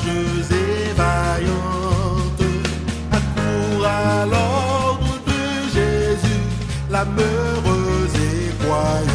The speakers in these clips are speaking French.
courageuse et vaillante, accourt à l'ordre de Jésus, l'âme heureuse et croyante.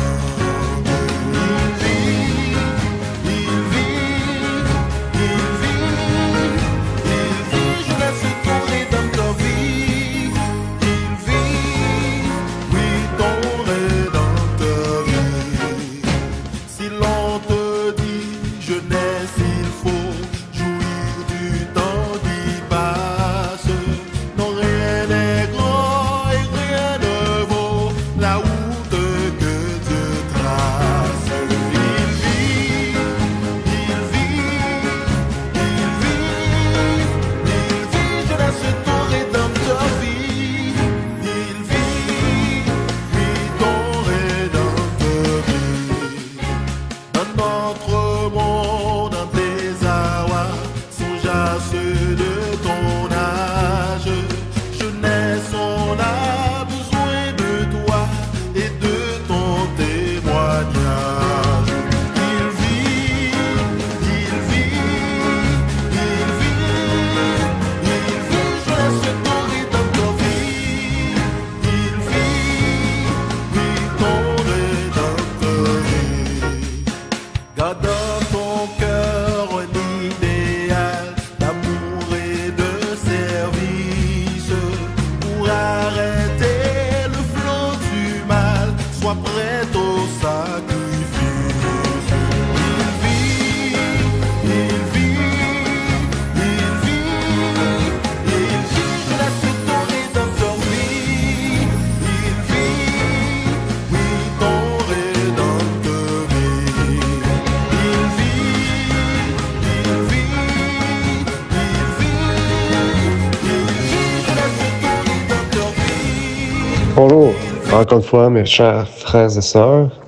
Bonjour, encore une fois mes chers frères et sœurs.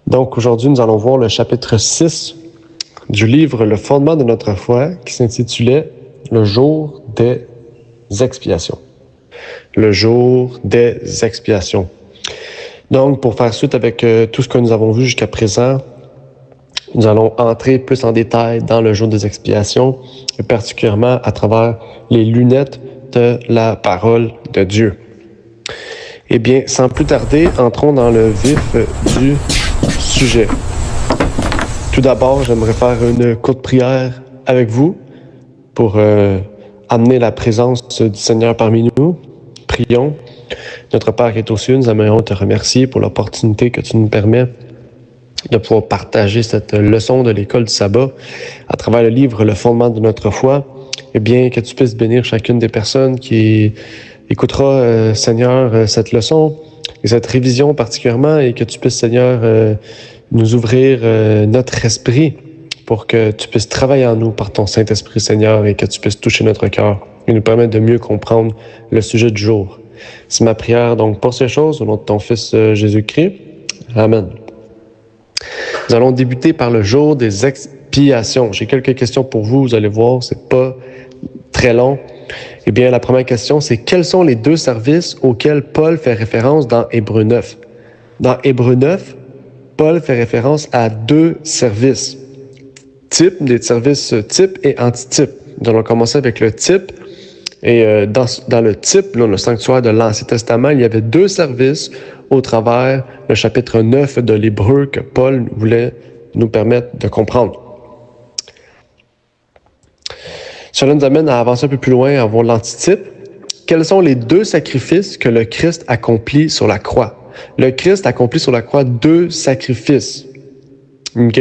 Donc aujourd'hui nous allons voir le chapitre 6 du livre Le fondement de notre foi qui s'intitulait Le jour des expiations. Le jour des expiations. Donc pour faire suite avec tout ce que nous avons vu jusqu'à présent, nous allons entrer plus en détail dans le jour des expiations, et particulièrement à travers les lunettes de la parole de Dieu. Eh bien, sans plus tarder, entrons dans le vif du sujet. Tout d'abord, j'aimerais faire une courte prière avec vous pour amener la présence du Seigneur parmi nous. Prions. Notre Père qui est aux cieux, nous aimerions te remercier pour l'opportunité que tu nous permets de pouvoir partager cette leçon de l'école du sabbat à travers le livre Le fondement de notre foi. Eh bien, que tu puisses bénir chacune des personnes qui écoutera, Seigneur, cette leçon et cette révision particulièrement, et que tu puisses, Seigneur, nous ouvrir notre esprit pour que tu puisses travailler en nous par ton Saint-Esprit, Seigneur, et que tu puisses toucher notre cœur et nous permettre de mieux comprendre le sujet du jour. C'est ma prière donc pour ces choses, au nom de ton Fils Jésus-Christ. Amen. Nous allons débuter par le jour des expiations. J'ai quelques questions pour vous, vous allez voir, c'est pas très long. Eh bien, la première question, c'est quels sont les deux services auxquels Paul fait référence dans Hébreux 9? Dans Hébreux 9, Paul fait référence à deux services. Des services type et antitype. Nous allons commencer avec le type. Et dans le type, dans le sanctuaire de l'Ancien Testament, il y avait deux services au travers le chapitre 9 de l'Hébreu que Paul voulait nous permettre de comprendre. Cela nous amène à avancer un peu plus loin, à voir l'antitype. Quels sont les deux sacrifices que le Christ accomplit sur la croix? Le Christ accomplit sur la croix deux sacrifices. OK?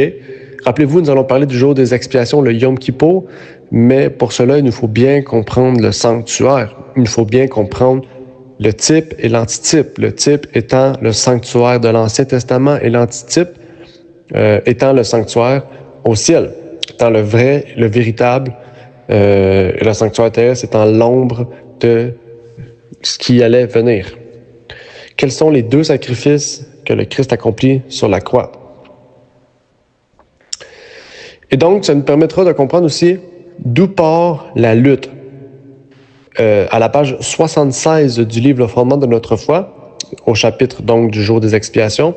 Rappelez-vous, nous allons parler du jour des expiations, le Yom Kippour, mais pour cela, il nous faut bien comprendre le sanctuaire. Il nous faut bien comprendre le type et l'antitype. Le type étant le sanctuaire de l'Ancien Testament et l'antitype étant le sanctuaire au ciel, étant le vrai, le véritable. Le sanctuaire terrestre étant l'ombre de ce qui allait venir. Quels sont les deux sacrifices que le Christ accomplit sur la croix? Et donc, ça nous permettra de comprendre aussi d'où part la lutte. À la page 76 du livre Le fondement de notre foi, au chapitre donc du jour des expiations,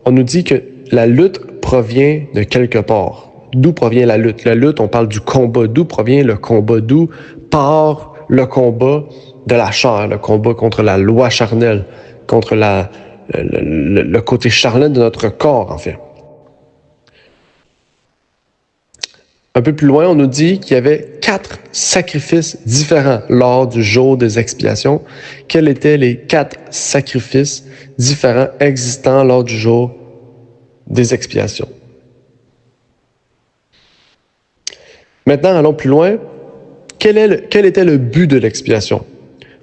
on nous dit que la lutte provient de quelque part. D'où provient la lutte? La lutte, on parle du combat. D'où provient le combat? D'où part le combat de la chair, le combat contre la loi charnelle, contre le côté charnel de notre corps, en fait. Un peu plus loin, on nous dit qu'il y avait 4 sacrifices différents lors du jour des expiations. Quels étaient les 4 sacrifices différents existants lors du jour des expiations? Maintenant, allons plus loin. Quel était le but de l'expiation?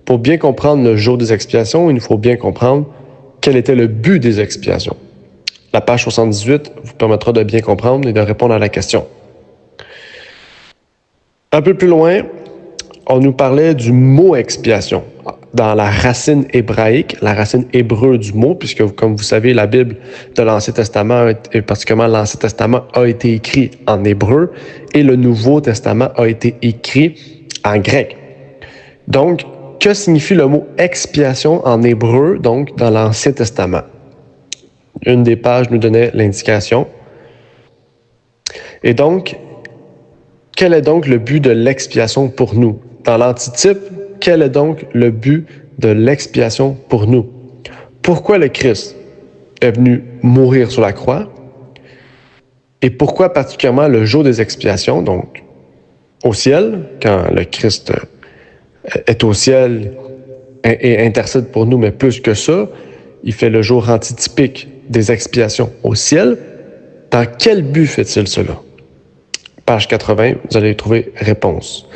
Pour bien comprendre le jour des expiations, il nous faut bien comprendre quel était le but des expiations. La page 78 vous permettra de bien comprendre et de répondre à la question. Un peu plus loin, on nous parlait du mot expiation dans la racine hébraïque, la racine hébreu du mot, puisque comme vous savez, la Bible de l'Ancien Testament, et particulièrement l'Ancien Testament, a été écrit en hébreu et le Nouveau Testament a été écrit en grec. Donc, que signifie le mot expiation en hébreu, donc dans l'Ancien Testament? Une des pages nous donnait l'indication. Et donc, quel est donc le but de l'expiation pour nous? Dans l'antitype, quel est donc le but de l'expiation pour nous? Pourquoi le Christ est venu mourir sur la croix? Et pourquoi particulièrement le jour des expiations, donc au ciel, quand le Christ est au ciel et intercède pour nous, mais plus que ça, il fait le jour antitypique des expiations au ciel. Dans quel but fait-il cela? Page 80, vous allez y trouver réponse.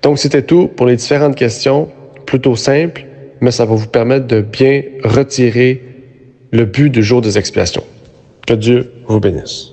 Donc, c'était tout pour les différentes questions, plutôt simples, mais ça va vous permettre de bien retirer le but du jour des expiations. Que Dieu vous bénisse.